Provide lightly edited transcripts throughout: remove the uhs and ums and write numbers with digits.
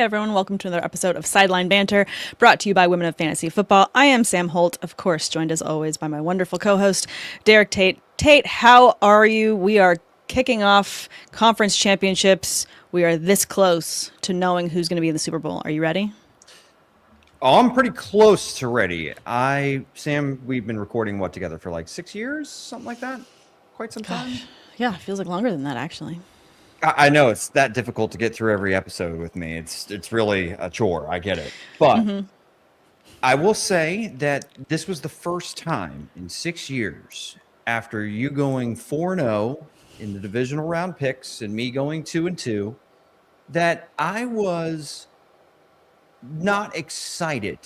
everyone. Welcome to another episode of Sideline Banter, brought to you by Women of Fantasy Football. I am Sam Holt, of course, joined as always by my wonderful co-host, Derek Tate. Tate, how are you? We are kicking off conference championships. We are this close to knowing who's going to be in the Super Bowl. Are you ready? Oh, I'm pretty close to ready. Sam, we've been recording together for like 6 years, something like that? Quite some time? Gosh, yeah, it feels like longer than that, actually. I know it's that difficult to get through every episode with me. It's really a chore. I get it. But I will say that this was the first time in 6 years after you going 4-0 in the divisional round picks and me going 2-2 that I was not excited.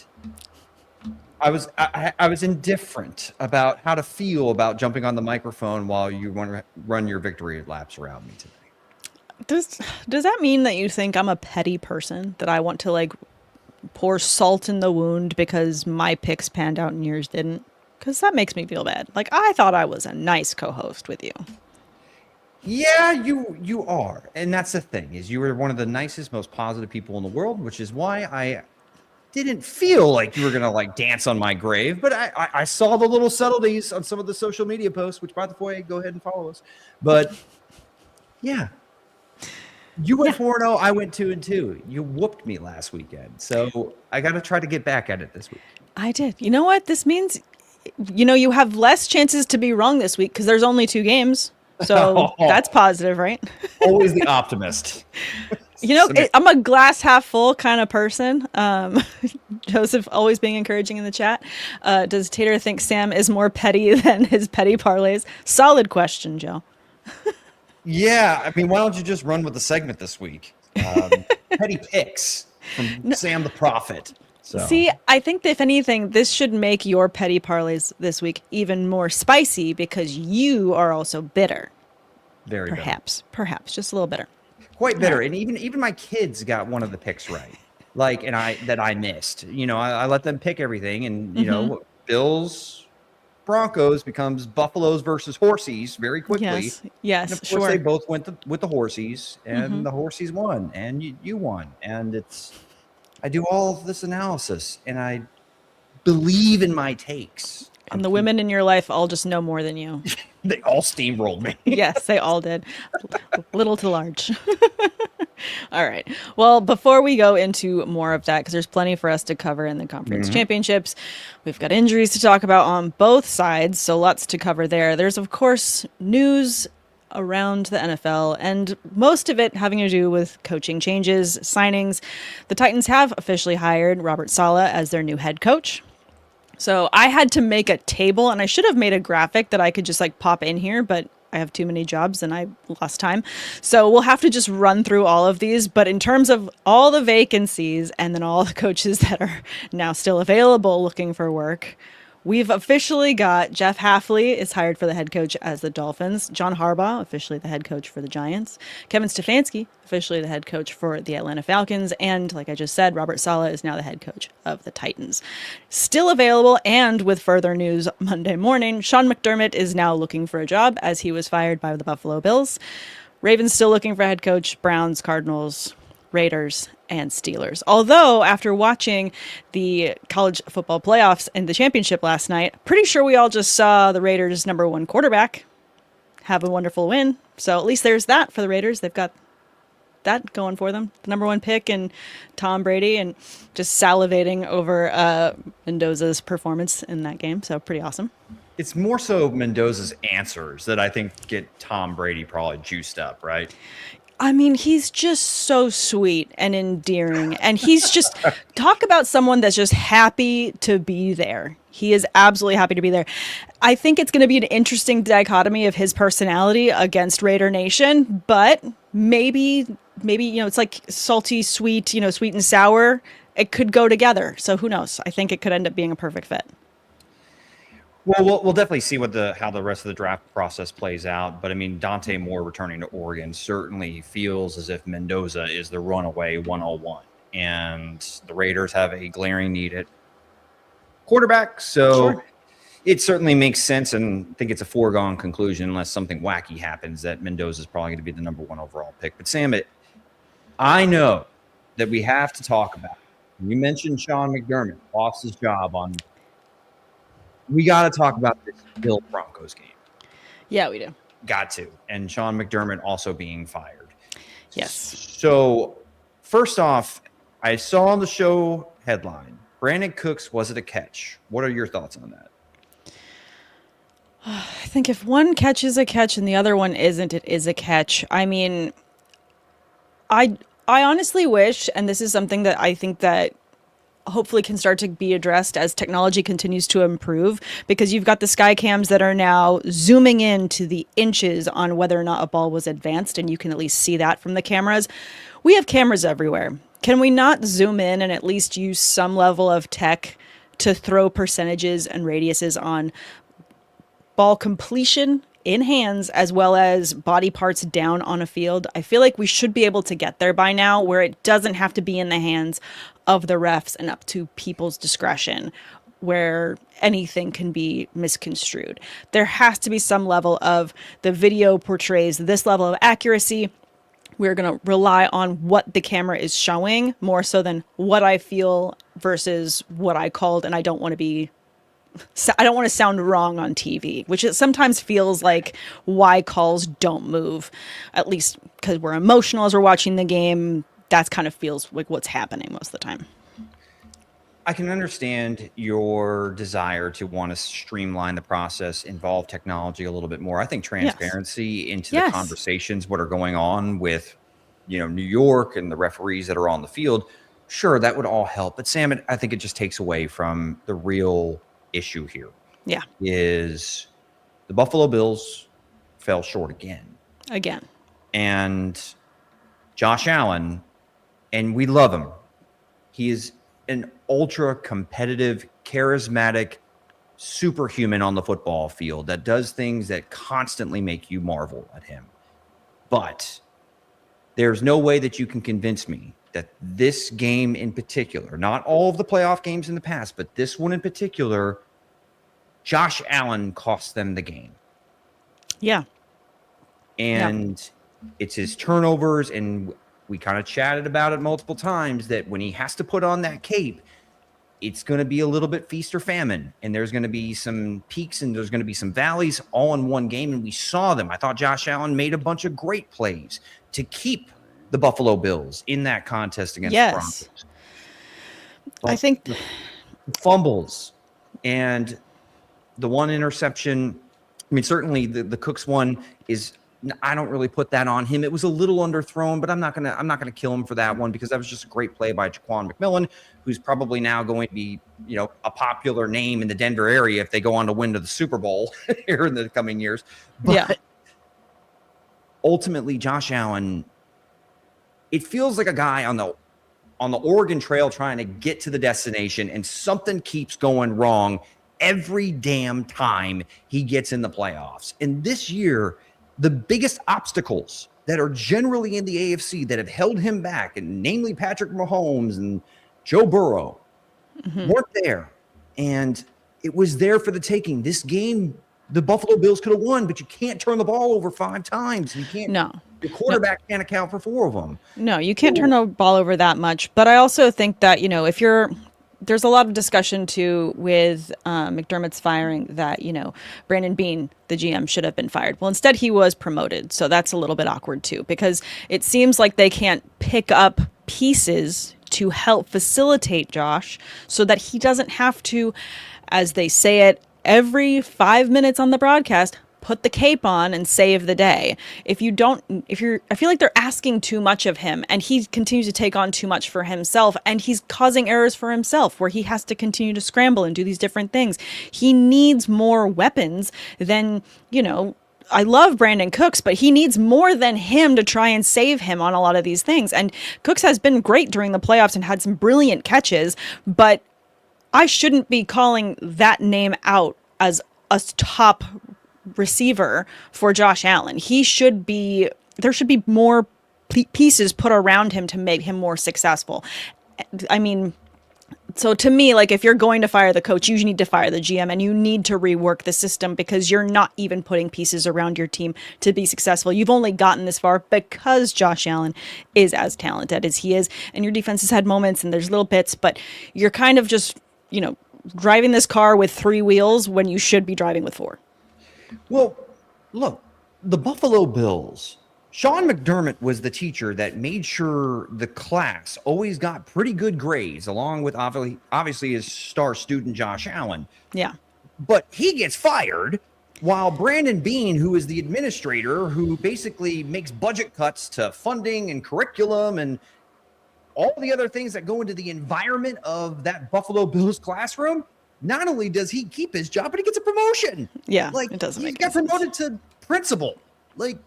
I was indifferent about how to feel about jumping on the microphone while you run your victory laps around me today. Does that mean that you think I'm a petty person, that I want to pour salt in the wound because my picks panned out and yours didn't? Because that makes me feel bad. I thought I was a nice co-host with you. Yeah, you are. And that's the thing, is you were one of the nicest, most positive people in the world, which is why I didn't feel like you were going to dance on my grave. But I saw the little subtleties on some of the social media posts, which, by the way, go ahead and follow us. But yeah. You went 4-0, I went 2-2. You whooped me last weekend. So I got to try to get back at it this week. I did. You know what? This means, you have less chances to be wrong this week because there's only 2 games. So that's positive, right? Always the optimist. I'm a glass half full kind of person. Joseph always being encouraging in the chat. Does Tater think Sam is more petty than his petty parlays? Solid question, Joe. Yeah, I mean, why don't you just run with the segment this week? Petty picks from Sam the Prophet. So. See, I think that if anything, this should make your petty parlays this week even more spicy because you are also bitter. Very perhaps, just a little bitter. Quite bitter, and even my kids got one of the picks right, and I missed. I let them pick everything, and Bills. Broncos becomes Buffaloes versus Horsies very quickly. Yes, and of course they both went with the Horsies, and the Horsies won, and you won. And I do all of this analysis, and I believe in my takes. And the women in your life all just know more than you. They all steamrolled me. Yes, they all did. Little to large. All right. Well, before we go into more of that, because there's plenty for us to cover in the conference championships, we've got injuries to talk about on both sides, so lots to cover there. There's, of course, news around the NFL, and most of it having to do with coaching changes, signings. The Titans have officially hired Robert Saleh as their new head coach. So I had to make a table, and I should have made a graphic that I could just pop in here, but I have too many jobs and I lost time. So we'll have to just run through all of these. But in terms of all the vacancies and then all the coaches that are now still available looking for work, we've officially got Jeff Hafley is hired for the head coach as the Dolphins. John Harbaugh, officially the head coach for the Giants. Kevin Stefanski, officially the head coach for the Atlanta Falcons. And like I just said, Robert Saleh is now the head coach of the Titans. Still available, and with further news Monday morning, Sean McDermott is now looking for a job as he was fired by the Buffalo Bills. Ravens still looking for a head coach. Browns, Cardinals, Raiders, and Steelers. Although, after watching the college football playoffs and the championship last night, pretty sure we all just saw the Raiders' #1 quarterback have a wonderful win. So at least there's that for the Raiders. They've got that going for them. The #1 pick and Tom Brady, and just salivating over Mendoza's performance in that game. So pretty awesome. It's more so Mendoza's answers that I think get Tom Brady probably juiced up, right? I mean, he's just so sweet and endearing. And he's just, talk about someone that's just happy to be there. He is absolutely happy to be there. I think it's going to be an interesting dichotomy of his personality against Raider Nation. But maybe, it's like salty, sweet, sweet and sour. It could go together. So who knows? I think it could end up being a perfect fit. Well, we'll definitely see how the rest of the draft process plays out. But I mean, Dante Moore returning to Oregon certainly feels as if Mendoza is the runaway 101, and the Raiders have a glaring need at quarterback. So it certainly makes sense, and I think it's a foregone conclusion unless something wacky happens that Mendoza is probably going to be the #1 overall pick. But Sam, I know that we have to talk about. You mentioned Sean McDermott lost his job on. We got to talk about this Bill Broncos game. Yeah, we do. Got to. And Sean McDermott also being fired. Yes. So, first off, I saw on the show headline, Brandon Cooks, was it a catch? What are your thoughts on that? I think if one catch is a catch and the other one isn't, it is a catch. I mean, I honestly wish, and this is something that I think that hopefully can start to be addressed as technology continues to improve, because you've got the sky cams that are now zooming in to the inches on whether or not a ball was advanced, and you can at least see that from the cameras. We have cameras everywhere. Can we not zoom in and at least use some level of tech to throw percentages and radiuses on ball completion in hands as well as body parts down on a field? I feel like we should be able to get there by now, where it doesn't have to be in the hands of the refs and up to people's discretion, where anything can be misconstrued. There has to be some level of the video portrays this level of accuracy. We're going to rely on what the camera is showing more so than what I feel versus what I called. And I don't want to sound wrong on TV, which it sometimes feels like why calls don't move, at least because we're emotional as we're watching the game. That kind of feels like what's happening most of the time. I can understand your desire to want to streamline the process, involve technology a little bit more. I think transparency into the conversations, what are going on with, New York and the referees that are on the field. Sure, that would all help. But Sam, I think it just takes away from the real issue here. Yeah. Is the Buffalo Bills fell short again. And Josh Allen, and we love him. He is an ultra competitive, charismatic superhuman on the football field that does things that constantly make you marvel at him. But there's no way that you can convince me that this game in particular, not all of the playoff games in the past, but this one in particular, Josh Allen cost them the game. Yeah. And it's his turnovers, and we kind of chatted about it multiple times, that when he has to put on that cape, it's going to be a little bit feast or famine. And there's going to be some peaks and there's going to be some valleys all in one game. And we saw them. I thought Josh Allen made a bunch of great plays to keep the Buffalo Bills in that contest against the Broncos. I think the fumbles and the one interception. I mean, certainly the Cooks one is, I don't really put that on him. It was a little underthrown, but I'm not gonna kill him for that one, because that was just a great play by Jaquan McMillan, who's probably now going to be, a popular name in the Denver area if they go on to win to the Super Bowl here in the coming years. But ultimately, Josh Allen, it feels like a guy on the Oregon Trail trying to get to the destination, and something keeps going wrong every damn time he gets in the playoffs. And this year, the biggest obstacles that are generally in the AFC that have held him back, and namely Patrick Mahomes and Joe Burrow, weren't there. And it was there for the taking. This game, the Buffalo Bills could have won, but you can't turn the ball over 5 times. You can't. No. The quarterback can't account for 4 of them. No, you can't turn the ball over that much. But I also think that, there's a lot of discussion too with McDermott's firing that, Brandon Beane, the GM, should have been fired. Well, instead he was promoted. So that's a little bit awkward too, because it seems like they can't pick up pieces to help facilitate Josh so that he doesn't have to, as they say it every 5 minutes on the broadcast, put the cape on and save the day. I feel like they're asking too much of him, and he continues to take on too much for himself, and he's causing errors for himself where he has to continue to scramble and do these different things. He needs more weapons than, I love Brandon Cooks, but he needs more than him to try and save him on a lot of these things. And Cooks has been great during the playoffs and had some brilliant catches, but I shouldn't be calling that name out as a top receiver for Josh Allen. There should be more pieces put around him to make him more successful. I mean, So to me, like, if you're going to fire the coach, you need to fire the GM, and you need to rework the system, because you're not even putting pieces around your team to be successful. You've only gotten this far because Josh Allen is as talented as he is, and your defense has had moments and there's little bits, but you're kind of just, driving this car with 3 wheels when you should be driving with 4. Well, look, the Buffalo Bills, Sean McDermott was the teacher that made sure the class always got pretty good grades, along with obviously his star student, Josh Allen. Yeah. But he gets fired while Brandon Beane, who is the administrator, who basically makes budget cuts to funding and curriculum and all the other things that go into the environment of that Buffalo Bills classroom, not only does he keep his job, but he gets a promotion. Yeah, like it doesn't he make got promoted to principal. Like,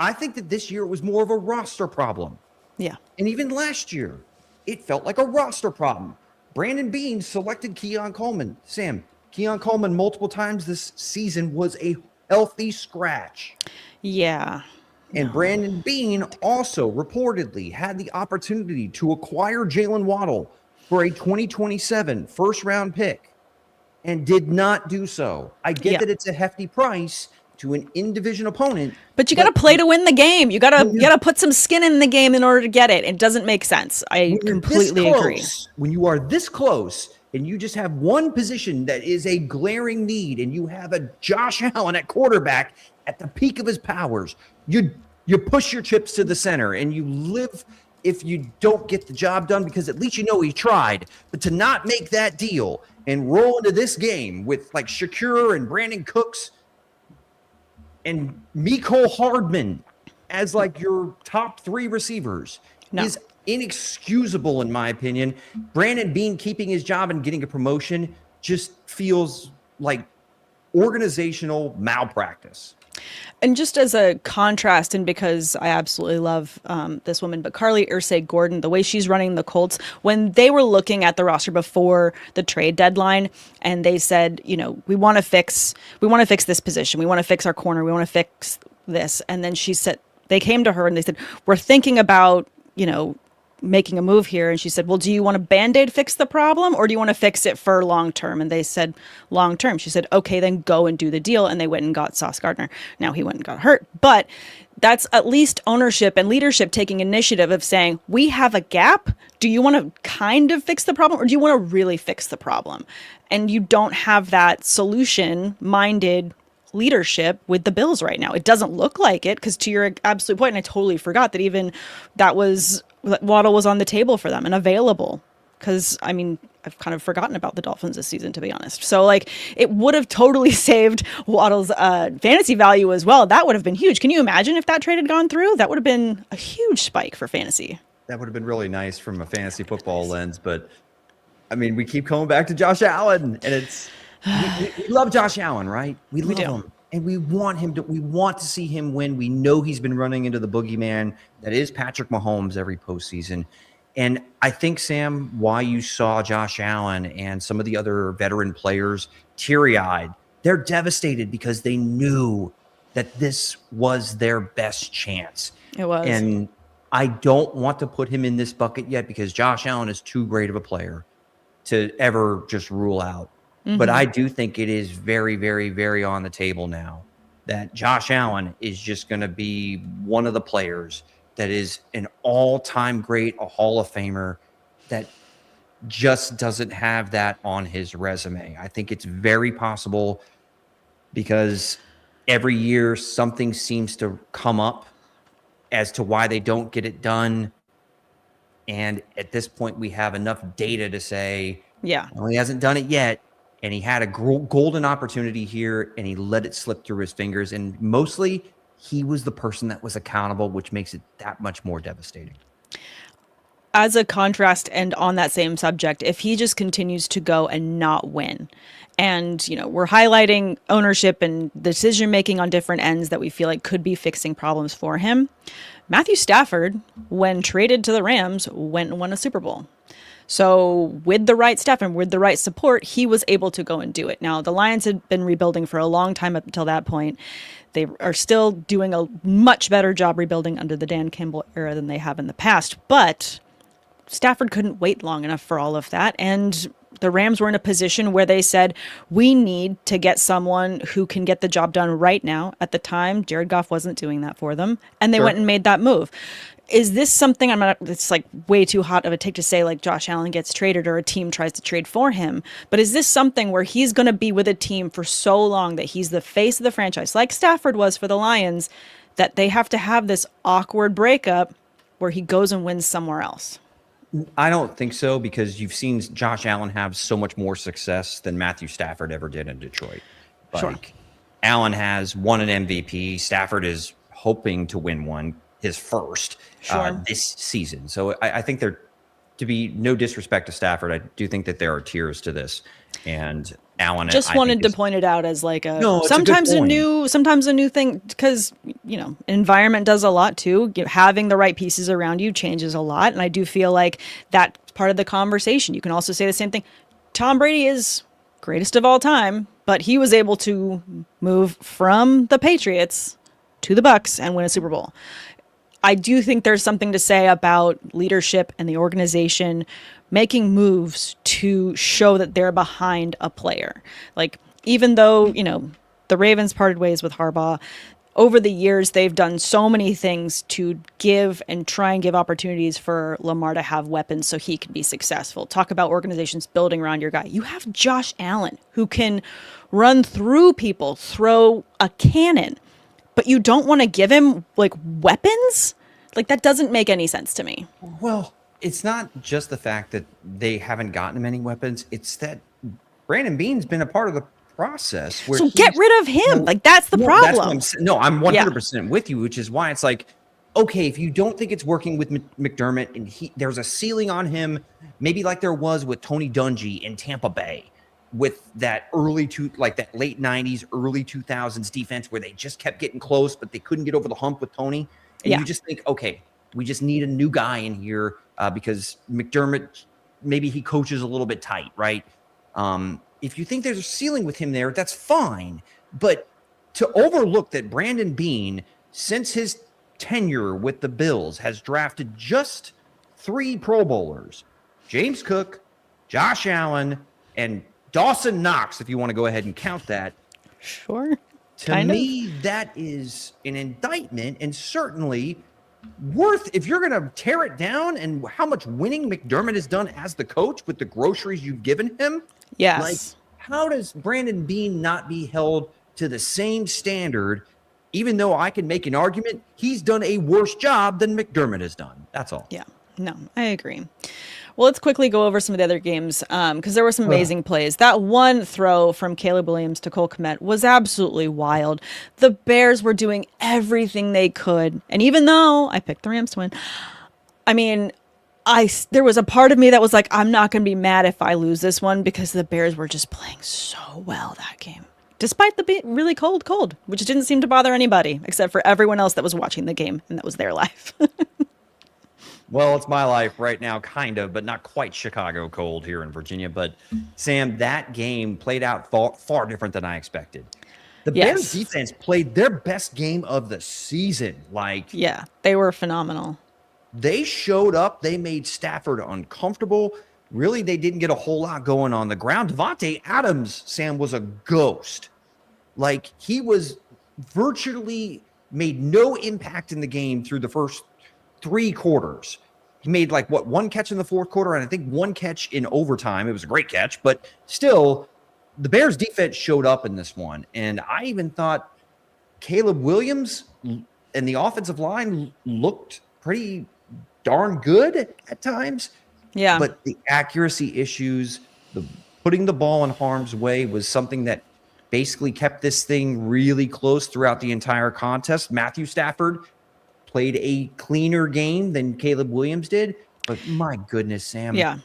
I think that this year it was more of a roster problem. Yeah. And even last year, it felt like a roster problem. Brandon Beane selected Keon Coleman. Sam, Keon Coleman multiple times this season was a healthy scratch. Yeah. And Brandon Beane also reportedly had the opportunity to acquire Jalen Waddle for a 2027 first-round pick and did not do so. I get that it's a hefty price to an in-division opponent. But you got to play to win the game. You got to put some skin in the game in order to get it. It doesn't make sense. I completely agree. When you are this close and you just have one position that is a glaring need and you have a Josh Allen at quarterback at the peak of his powers, you push your chips to the center and you live if you don't get the job done, because at least he tried. But to not make that deal and roll into this game with like Shakur and Brandon Cooks and Mecole Hardman as like your top 3 receivers is inexcusable, in my opinion. Brandon Beane keeping his job and getting a promotion just feels like organizational malpractice. And just as a contrast, and because I absolutely love this woman, but Carly Ursay-Gordon, the way she's running the Colts, when they were looking at the roster before the trade deadline, and they said, we want to fix this position, we want to fix our corner, we want to fix this, and then she said, they came to her and they said, we're thinking about, making a move here. And she said, well, do you want to Band-Aid fix the problem, or do you want to fix it for long term? And they said long term. She said, okay, then go and do the deal. And they went and got Sauce Gardner. Now he went and got hurt, but that's at least ownership and leadership taking initiative of saying, we have a gap. Do you want to kind of fix the problem, or do you want to really fix the problem? And you don't have that solution minded leadership with the Bills right now. It doesn't look like it, because to your absolute point, and I totally forgot that even Waddle was on the table for them and available, because I've kind of forgotten about the Dolphins this season, to be honest. So it would have totally saved Waddle's fantasy value as well. That would have been huge. Can you imagine if that trade had gone through? That would have been a huge spike for fantasy. That would have been really nice from a fantasy football lens, but we keep coming back to Josh Allen, and it's we love Josh Allen, right? We love him, and we want him to. We want to see him win. We know he's been running into the boogeyman that is Patrick Mahomes every postseason, and I think, Sam, why you saw Josh Allen and some of the other veteran players teary-eyed, they're devastated because they knew that this was their best chance. It was, and I don't want to put him in this bucket yet because Josh Allen is too great of a player to ever just rule out. Mm-hmm. But I do think it is very, very, very on the table now that Josh Allen is just going to be one of the players that is an all-time great, a Hall of Famer that just doesn't have that on his resume. I think it's very possible because every year something seems to come up as to why they don't get it done. And at this point, we have enough data to say, well, he hasn't done it yet. And he had a golden opportunity here, and he let it slip through his fingers. And mostly, he was the person that was accountable, which makes it that much more devastating. As a contrast, and on that same subject, if he just continues to go and not win, and we're highlighting ownership and decision-making on different ends that we feel like could be fixing problems for him, Matthew Stafford, when traded to the Rams, went and won a Super Bowl. So with the right staff and with the right support, he was able to go and do it. Now, the Lions had been rebuilding for a long time up until that point. They are still doing a much better job rebuilding under the Dan Campbell era than they have in the past. But Stafford couldn't wait long enough for all of that. And the Rams were in a position where they said, we need to get someone who can get the job done right now. At the time, Jared Goff wasn't doing that for them. And they went and made that move. Is this something, it's like way too hot of a take to say like Josh Allen gets traded or a team tries to trade for him. But is this something where he's going to be with a team for so long that he's the face of the franchise, like Stafford was for the Lions, that they have to have this awkward breakup where he goes and wins somewhere else? I don't think so, because you've seen Josh Allen have so much more success than Matthew Stafford ever did in Detroit. Like, Allen has won an MVP. Stafford is hoping to win one, his first, this season. So I think there, to be no disrespect to Stafford, I do think that there are tiers to this. And Allen just wanted to point it out as like sometimes a new thing, because environment does a lot too. Having the right pieces around you changes a lot, and I do feel like that's part of the conversation. You can also say the same thing. Tom Brady is greatest of all time, but he was able to move from the Patriots to the Bucs and win a Super Bowl. I do think there's something to say about leadership and the organization making moves to show that they're behind a player. Like, even though, the Ravens parted ways with Harbaugh, over the years, they've done so many things to give and try and give opportunities for Lamar to have weapons so he can be successful. Talk about organizations building around your guy. You have Josh Allen, who can run through people, throw a cannon, but you don't want to give him like weapons? Like, that doesn't make any sense to me. Well, it's not just the fact that they haven't gotten him any weapons. It's that Brandon Beane's been a part of the process. So get rid of him. That's the problem. I'm 100% with you, which is why it's like, okay, if you don't think it's working with McDermott and there's a ceiling on him, maybe like there was with Tony Dungy in Tampa Bay, with that that late 90s, early 2000s defense where they just kept getting close, but they couldn't get over the hump with Tony. And you just think, okay, we just need a new guy in here because McDermott, maybe he coaches a little bit tight, right? If you think there's a ceiling with him there, that's fine. But to overlook that Brandon Beane, since his tenure with the Bills, has drafted just 3 Pro Bowlers, James Cook, Josh Allen, and Dawson Knox, if you want to go ahead and count that. Sure. To me, that is an indictment, and certainly worth, if you're going to tear it down and how much winning McDermott has done as the coach with the groceries you've given him. Yes. Like, how does Brandon Beane not be held to the same standard, even though I can make an argument he's done a worse job than McDermott has done? That's all. Yeah. No, I agree. Well, let's quickly go over some of the other games because there were some amazing plays. That one throw from Caleb Williams to Cole Kmet was absolutely wild. The Bears were doing everything they could. And even though I picked the Rams to win, I mean, there was a part of me that was like, I'm not going to be mad if I lose this one because the Bears were just playing so well that game. Despite the really cold, which didn't seem to bother anybody except for everyone else that was watching the game, and that was their life. Well, it's my life right now, kind of, but not quite Chicago cold here in Virginia. But, Sam, that game played out far different than I expected. The Bears defense played their best game of the season. Yeah, they were phenomenal. They showed up. They made Stafford uncomfortable. Really, they didn't get a whole lot going on the ground. Devontae Adams, Sam, was a ghost. He was virtually made no impact in the game through the first 3 quarters. He made one catch in the 4th quarter, and I think 1 catch in overtime. It was a great catch, but still, the Bears defense showed up in this one. And I even thought Caleb Williams and the offensive line looked pretty darn good at times. Yeah. But the accuracy issues, the putting the ball in harm's way was something that basically kept this thing really close throughout the entire contest. Matthew Stafford played a cleaner game than Caleb Williams did. But my goodness, Sam. Yeah.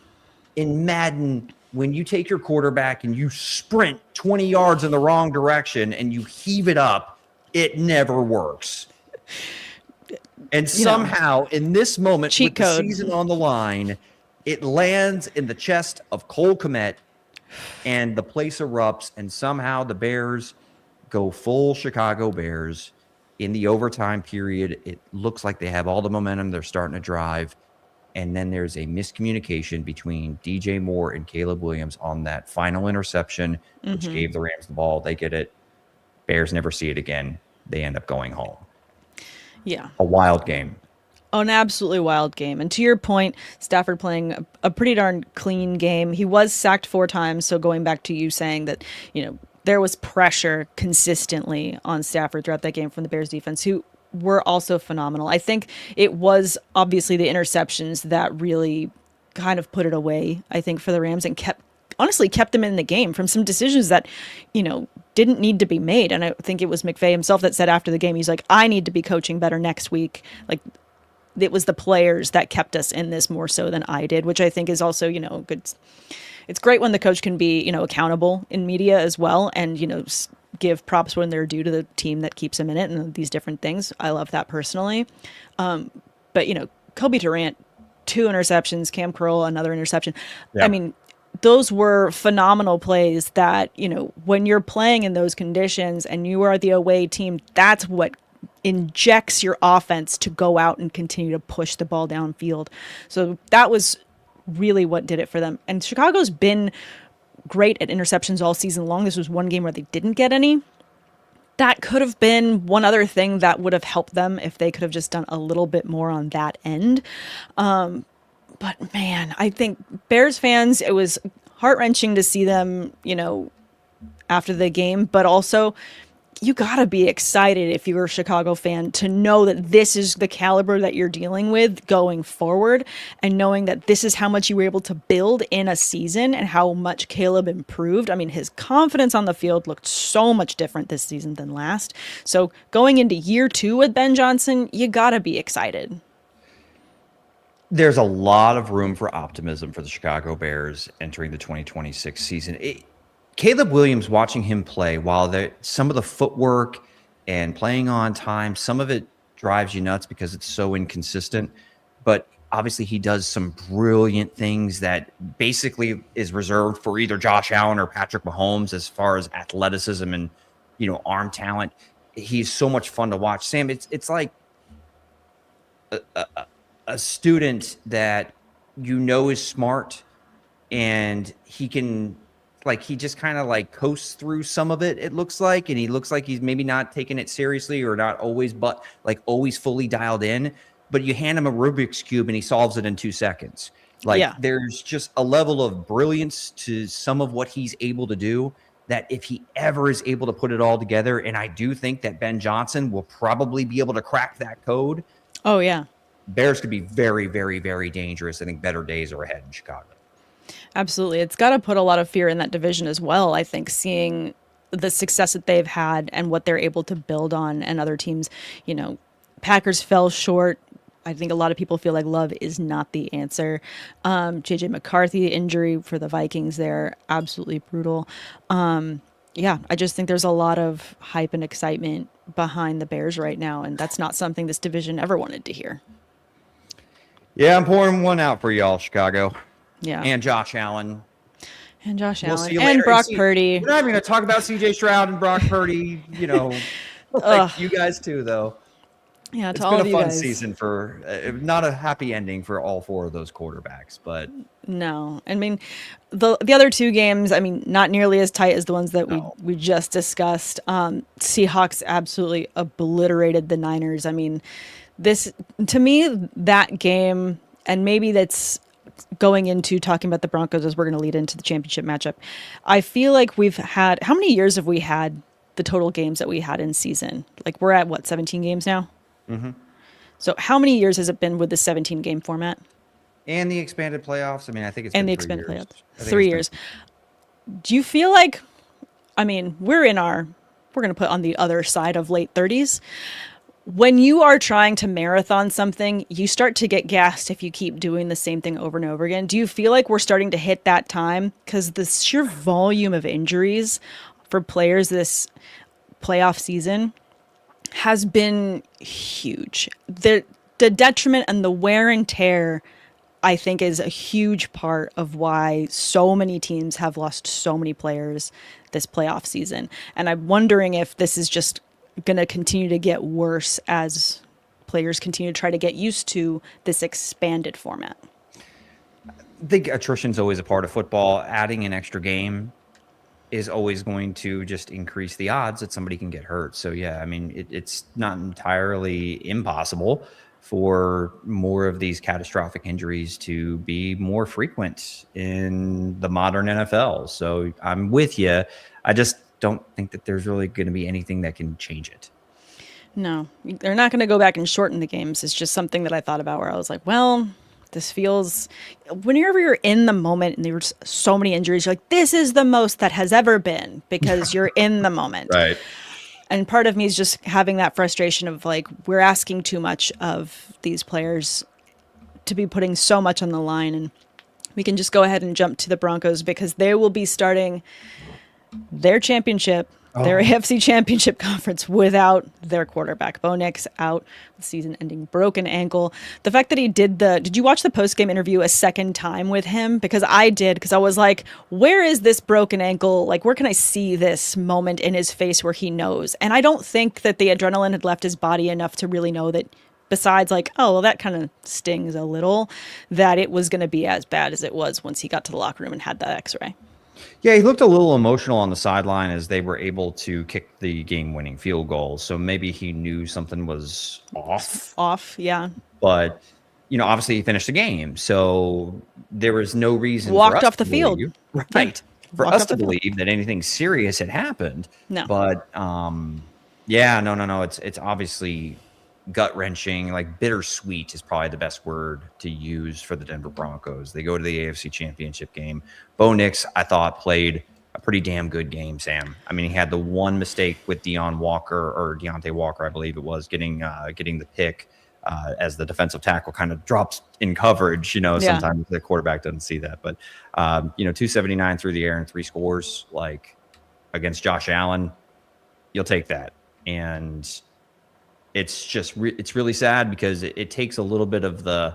In Madden, when you take your quarterback and you sprint 20 yards in the wrong direction and you heave it up, it never works. And somehow, in this moment, with the season on the line, it lands in the chest of Cole Kmet, and the place erupts, and somehow the Bears go full Chicago Bears. In the overtime period, it looks like they have all the momentum. They're starting to drive. And then there's a miscommunication between DJ Moore and Caleb Williams on that final interception, which gave the Rams the ball. They get it. Bears never see it again. They end up going home. Yeah. A wild game. An absolutely wild game. And to your point, Stafford playing a pretty darn clean game. He was sacked 4 times. So going back to you saying that, there was pressure consistently on Stafford throughout that game from the Bears defense, who were also phenomenal. I think it was obviously the interceptions that really kind of put it away, I think, for the Rams, and kept them in the game from some decisions that, didn't need to be made. And I think it was McVay himself that said after the game, he's like, I need to be coaching better next week. Like, it was the players that kept us in this more so than I did, which I think is also, good. It's great when the coach can be, accountable in media as well, and, give props when they're due to the team that keeps them in it and these different things. I love that personally. But, Kobe Durant, 2 interceptions, Cam Curl, another interception. Yeah. I mean, those were phenomenal plays that, when you're playing in those conditions and you are the away team, that's what injects your offense to go out and continue to push the ball downfield. So that was really what did it for them. And Chicago's been great at interceptions all season long. This was one game where they didn't get any. That could have been one other thing that would have helped them if they could have just done a little bit more on that end. But man, I think Bears fans, it was heart-wrenching to see them, after the game, but also you got to be excited if you're a Chicago fan to know that this is the caliber that you're dealing with going forward, and knowing that this is how much you were able to build in a season and how much Caleb improved. I mean, his confidence on the field looked so much different this season than last. So going into year 2 with Ben Johnson, you got to be excited. There's a lot of room for optimism for the Chicago Bears entering the 2026 season. Caleb Williams, watching him play, while some of the footwork and playing on time, some of it drives you nuts because it's so inconsistent. But obviously he does some brilliant things that basically is reserved for either Josh Allen or Patrick Mahomes as far as athleticism and, arm talent. He's so much fun to watch. Sam, it's like a student that is smart, and he can he just kind of coasts through some of it, it looks like, and he looks like he's maybe not taking it seriously or not always, but always fully dialed in. But you hand him a Rubik's Cube and he solves it in 2 seconds. There's just a level of brilliance to some of what he's able to do that if he ever is able to put it all together, and I do think that Ben Johnson will probably be able to crack that code. Oh, yeah. Bears could be very, very, very dangerous. I think better days are ahead in Chicago. Absolutely. It's got to put a lot of fear in that division as well. I think seeing the success that they've had and what they're able to build on, and other teams, Packers fell short. I think a lot of people feel like Love is not the answer. JJ McCarthy injury for the Vikings there, absolutely brutal. I just think there's a lot of hype and excitement behind the Bears right now, and that's not something this division ever wanted to hear. Yeah, I'm pouring one out for y'all, Chicago. Yeah. And Josh Allen. And Josh We'll Allen. see you And later. Brock Purdy. We're not even going to talk about CJ Stroud and Brock Purdy, you guys too, though. Yeah, it's to all been of a you fun guys. season for not a happy ending for all 4 of those quarterbacks, but no. I mean, the other 2 games, not nearly as tight as the ones that we just discussed. Seahawks absolutely obliterated the Niners. This, to me, that game, and maybe that's going into talking about the Broncos as we're going to lead into the championship matchup. I feel like we've had, how many years have we had the total games that we had in season? We're at 17 games now? Mm-hmm. So how many years has it been with the 17 game format? And the expanded playoffs. I think it's and been the 3 expanded years. playoffs. 3 years. Do you feel like, we're going to put on the other side of late 30s. When you are trying to marathon something, you start to get gassed if you keep doing the same thing over and over again. Do you feel like we're starting to hit that time? Because the sheer volume of injuries for players this playoff season has been huge. The detriment and the wear and tear, I think, is a huge part of why so many teams have lost so many players this playoff season. And I'm wondering if this is just going to continue to get worse as players continue to try to get used to this expanded format? I think attrition's always a part of football. Adding an extra game is always going to just increase the odds that somebody can get hurt. So yeah, I mean, it's not entirely impossible for more of these catastrophic injuries to be more frequent in the modern NFL. So I'm with you. I just don't think that there's really going to be anything that can change it. No, they're not going to go back and shorten the games. It's just something that I thought about where I was like, well, this feels, whenever you're in the moment and there's so many injuries, you're like, this is the most that has ever been because you're in the moment. Right. And part of me is just having that frustration of like, we're asking too much of these players to be putting so much on the line. And we can just go ahead and jump to the Broncos because they will be starting their championship, their AFC championship conference without their quarterback. Bo Nix out, the season-ending broken ankle. The fact that he did you watch the post-game interview a second time with him? Because I did, because I was like, where is this broken ankle? Like, where can I see this moment in his face where he knows? And I don't think that the adrenaline had left his body enough to really know that, besides like, oh, well, that kind of stings a little, that it was going to be as bad as it was once he got to the locker room and had that x-ray. Yeah, he looked a little emotional on the sideline as they were able to kick the game-winning field goal. So maybe he knew something was off. Yeah. But, obviously he finished the game. So there was no reason Walked for us off the to field. believe, right. For Walked us off to the field. believe that anything serious had happened. No. But, yeah, no. It's obviously gut-wrenching, like bittersweet is probably the best word to use for the Denver Broncos. They go to the AFC Championship game. Bo Nix, I thought, played a pretty damn good game, Sam. I mean, he had the one mistake with Deontay Walker, I believe it was, getting the pick as the defensive tackle kind of drops in coverage. Sometimes the quarterback doesn't see that. But, 279 through the air and 3 scores, like against Josh Allen, you'll take that. And it's just it's really sad because it takes a little bit of the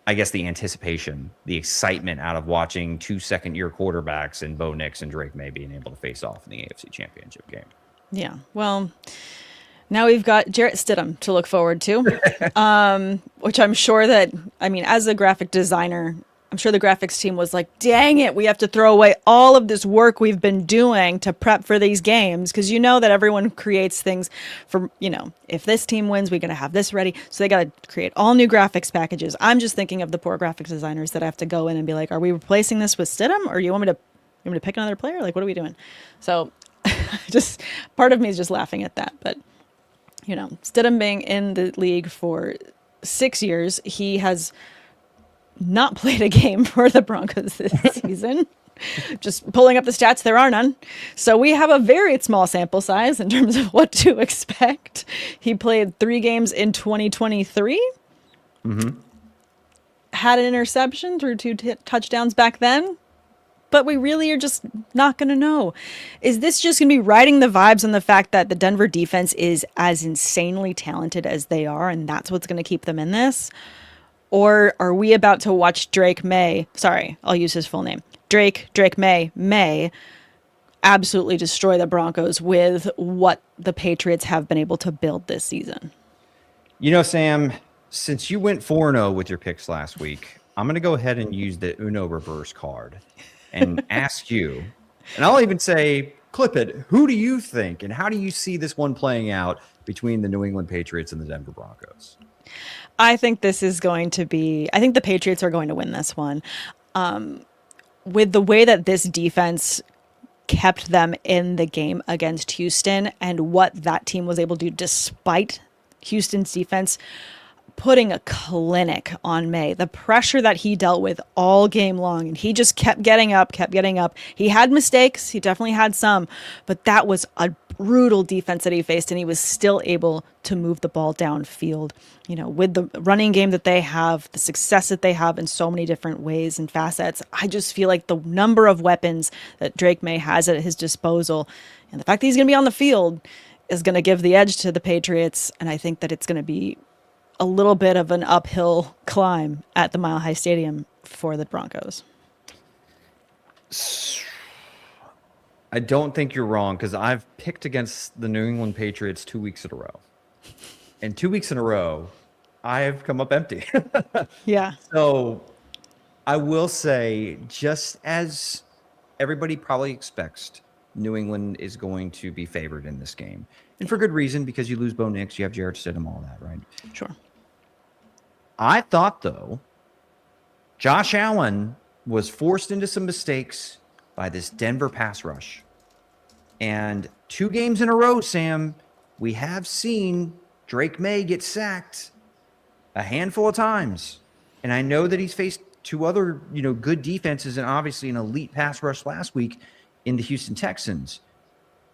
anticipation, the excitement out of watching 2 second-year quarterbacks in Bo Nix and Drake May being able to face off in the AFC Championship game. Yeah, well, now we've got Jarrett Stidham to look forward to, which I'm sure that, as a graphic designer, I'm sure the graphics team was like, dang it, we have to throw away all of this work we've been doing to prep for these games. Because that everyone creates things for, if this team wins, we're going to have this ready. So they got to create all new graphics packages. I'm just thinking of the poor graphics designers that have to go in and be like, are we replacing this with Stidham? Or you want me to pick another player? Like, what are we doing? So just part of me is just laughing at that. But, Stidham being in the league for 6 years, he has not played a game for the Broncos this season. Just pulling up the stats, there are none. So we have a very small sample size in terms of what to expect. He played 3 games in 2023. Mm-hmm. Had an interception, threw 2 touchdowns back then. But we really are just not going to know. Is this just going to be riding the vibes on the fact that the Denver defense is as insanely talented as they are, and that's what's going to keep them in this? Or are we about to watch Drake May? Sorry, I'll use his full name. Drake May absolutely destroy the Broncos with what the Patriots have been able to build this season. Sam, since you went 4-0 with your picks last week, I'm going to go ahead and use the Uno reverse card and ask you, and I'll even say, clip it, who do you think and how do you see this one playing out between the New England Patriots and the Denver Broncos? I think this is going to be, I think the Patriots are going to win this one. With the way that this defense kept them in the game against Houston and what that team was able to do despite Houston's defense putting a clinic on May, the pressure that he dealt with all game long, and he just kept getting up. He had mistakes. He definitely had some, but that was a brutal defense that he faced, and he was still able to move the ball downfield. With the running game that they have, the success that they have in so many different ways and facets, I just feel like the number of weapons that Drake May has at his disposal and the fact that he's going to be on the field is going to give the edge to the Patriots, and I think that it's going to be a little bit of an uphill climb at the Mile High Stadium for the Broncos. I don't think you're wrong because I've picked against the New England Patriots 2 weeks in a row. and 2 weeks in a row, I've come up empty. Yeah. So I will say, just as everybody probably expects, New England is going to be favored in this game. And for good reason, because you lose Bo Nix, you have Jarrett Stidham, all that, right? Sure. I thought, though, Josh Allen was forced into some mistakes by this Denver pass rush. And 2 games in a row, Sam, we have seen Drake May get sacked a handful of times. And I know that he's faced 2 other, good defenses and obviously an elite pass rush last week in the Houston Texans.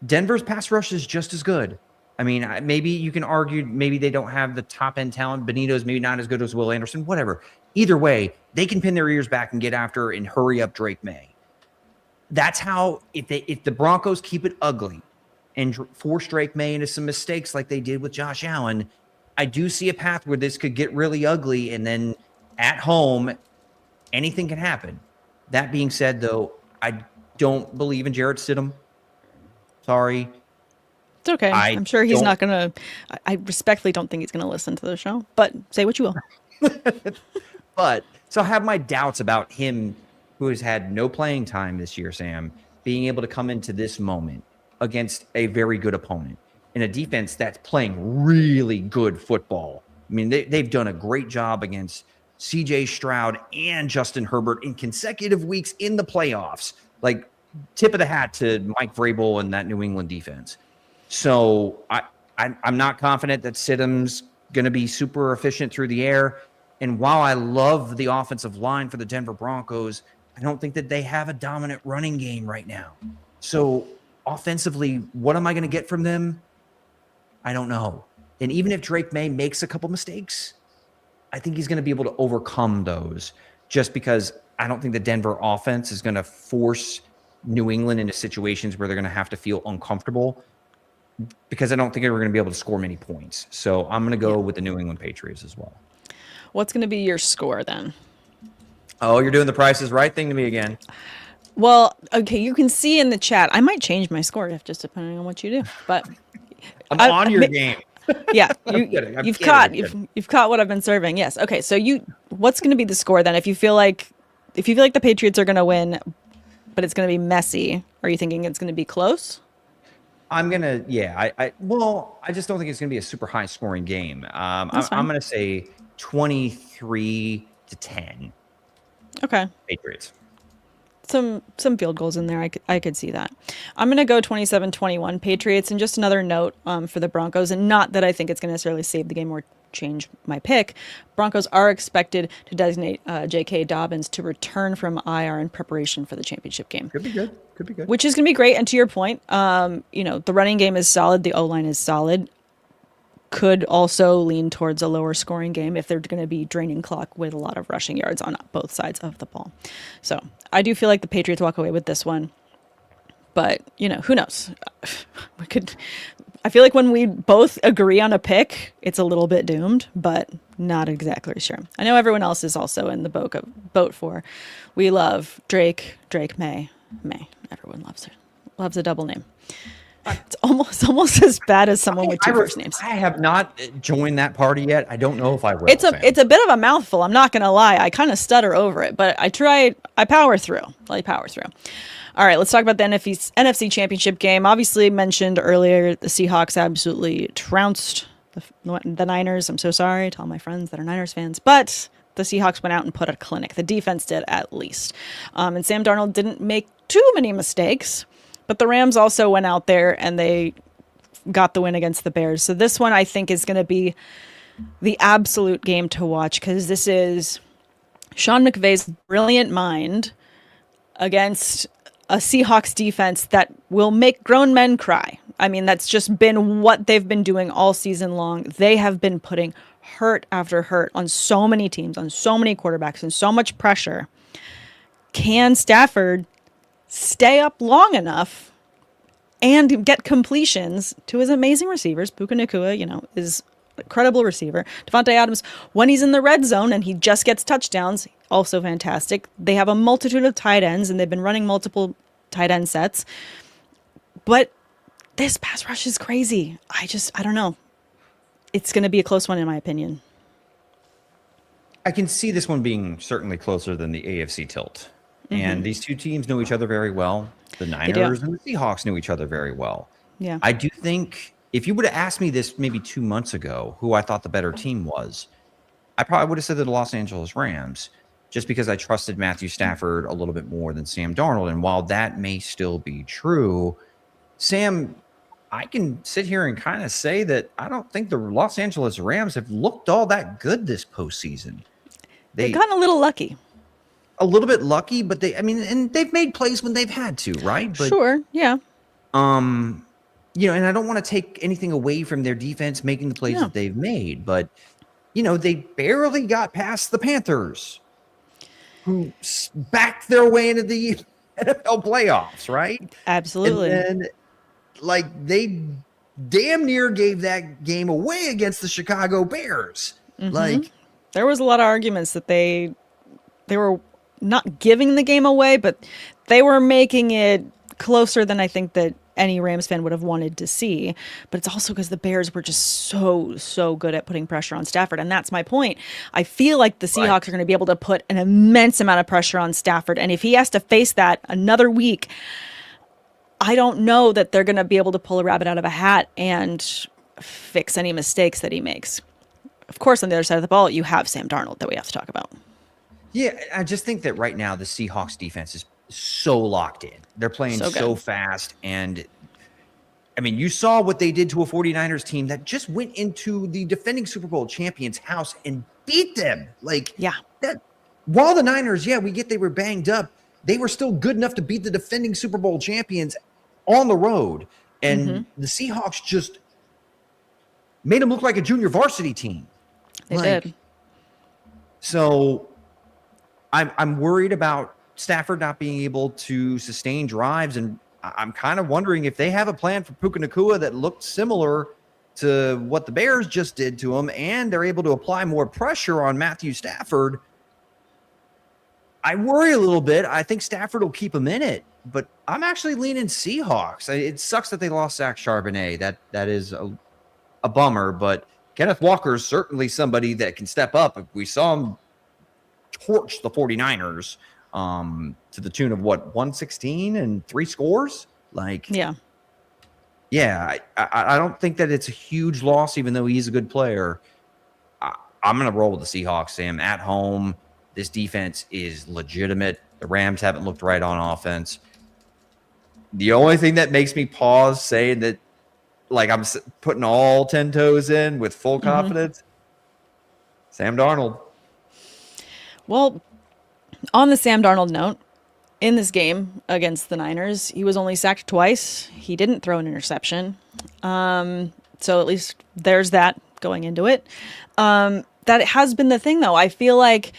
Denver's pass rush is just as good. I mean, maybe you can argue maybe they don't have the top-end talent. Benito's maybe not as good as Will Anderson, whatever. Either way, they can pin their ears back and get after and hurry up Drake May. That's how, if the Broncos keep it ugly and force Drake May into some mistakes like they did with Josh Allen, I do see a path where this could get really ugly, and then at home, anything can happen. That being said, though, I don't believe in Jarrett Stidham. Sorry. It's okay. I'm sure he's not going to, I respectfully don't think he's going to listen to the show, but say what you will. But, so I have my doubts about him, who has had no playing time this year, Sam, being able to come into this moment against a very good opponent in a defense that's playing really good football. I mean, they've done a great job against C.J. Stroud and Justin Herbert in consecutive weeks in the playoffs. Like, tip of the hat to Mike Vrabel and that New England defense. So I'm not confident that Stidham's going to be super efficient through the air. And while I love the offensive line for the Denver Broncos, I don't think that they have a dominant running game right now. So offensively, what am I going to get from them? I don't know. And even if Drake May makes a couple mistakes, I think he's going to be able to overcome those, just because I don't think the Denver offense is going to force New England into situations where they're going to have to feel uncomfortable, because I don't think they're going to be able to score many points. So I'm going to go with the New England Patriots as well. What's going to be your score then? Oh, you're doing the Price is Right thing to me again. Well, okay, you can see in the chat. I might change my score just depending on what you do. But I'm on your game. Yeah, you've caught what I've been serving. Yes. Okay. So what's going to be the score then? If you feel like the Patriots are going to win, but it's going to be messy, are you thinking it's going to be close? I'm gonna, I just don't think it's gonna be a super high scoring game. I'm gonna say 23-10. Okay. Patriots. Some field goals in there. I could see that. I'm going to go 27-21 Patriots. And just another note for the Broncos, and not that I think it's going to necessarily save the game or change my pick. Broncos are expected to designate J.K. Dobbins to return from IR in preparation for the championship game. Could be good. Which is going to be great. And to your point, the running game is solid. The O-line is solid. Could also lean towards a lower scoring game if they're going to be draining clock with a lot of rushing yards on both sides of the ball. So I do feel like the Patriots walk away with this one, but who knows? I feel like when we both agree on a pick, it's a little bit doomed, but not exactly sure. I know everyone else is also in the boat for. We love Drake May. Everyone loves a double name. It's almost as bad as someone with 2 first names. I have not joined that party yet. I don't know if I will. It's a bit of a mouthful. I'm not going to lie. I kind of stutter over it, but I power through. All right, let's talk about the NFC Championship game. Obviously mentioned earlier, the Seahawks absolutely trounced the Niners. I'm so sorry to all my friends that are Niners fans, but the Seahawks went out and put a clinic. The defense did, at least. And Sam Darnold didn't make too many mistakes. But the Rams also went out there and they got the win against the Bears. So this one, I think, is going to be the absolute game to watch, because this is Sean McVay's brilliant mind against a Seahawks defense that will make grown men cry. I mean, that's just been what they've been doing all season long. They have been putting hurt after hurt on so many teams, on so many quarterbacks, and so much pressure. Can Stafford stay up long enough and get completions to his amazing receivers? Puka Nacua, is a credible receiver. Devontae Adams, when he's in the red zone and he just gets touchdowns, also fantastic. They have a multitude of tight ends, and they've been running multiple tight end sets. But this pass rush is crazy. I don't know. it's going to be a close one in my opinion. I can see this one being certainly closer than the AFC tilt. And these two teams know each other very well. The Niners and the Seahawks knew each other very well. Yeah. I do think if you would have asked me this maybe 2 months ago, who I thought the better team was, I probably would have said the Los Angeles Rams, just because I trusted Matthew Stafford a little bit more than Sam Darnold. And while that may still be true, Sam, I can sit here and kind of say that I don't think the Los Angeles Rams have looked all that good this postseason. They've gotten a little lucky. A little bit lucky, but and they've made plays when they've had to, right? But, sure, yeah. And I don't want to take anything away from their defense making the plays that they've made, but they barely got past the Panthers, who backed their way into the NFL playoffs, right? Absolutely. And then, they damn near gave that game away against the Chicago Bears. There was a lot of arguments that they were not giving the game away, but they were making it closer than I think that any Rams fan would have wanted to see. But it's also because the Bears were just so good at putting pressure on Stafford. And that's my point. I feel like the Seahawks are going to be able to put an immense amount of pressure on Stafford. And if he has to face that another week, I don't know that they're going to be able to pull a rabbit out of a hat and fix any mistakes that he makes. Of course, on the other side of the ball, you have Sam Darnold that we have to talk about. Yeah, I just think that right now the Seahawks defense is so locked in. They're playing so fast. And, you saw what they did to a 49ers team that just went into the defending Super Bowl champions' house and beat them. While the Niners, we get they were banged up, they were still good enough to beat the defending Super Bowl champions on the road. And the Seahawks just made them look like a junior varsity team. They did. So I'm worried about Stafford not being able to sustain drives, and I'm kind of wondering if they have a plan for Puka Nacua that looked similar to what the Bears just did to him, and they're able to apply more pressure on Matthew Stafford. I worry a little bit. I think Stafford will keep him in it, but I'm actually leaning Seahawks. It sucks that they lost Zach Charbonnet. That is a bummer, but Kenneth Walker is certainly somebody that can step up. We saw him torch the 49ers to the tune of 116 and 3 scores. I don't think that it's a huge loss, even though he's a good player. I'm going to roll with the Seahawks, Sam, at home. This defense is legitimate. The Rams haven't looked right on offense. The only thing that makes me pause saying that, I'm putting all 10 toes in with full confidence, Sam Darnold. Well, on the Sam Darnold note, in this game against the Niners, he was only sacked twice. He didn't throw an interception. So at least there's that going into it. That has been the thing, though. I feel like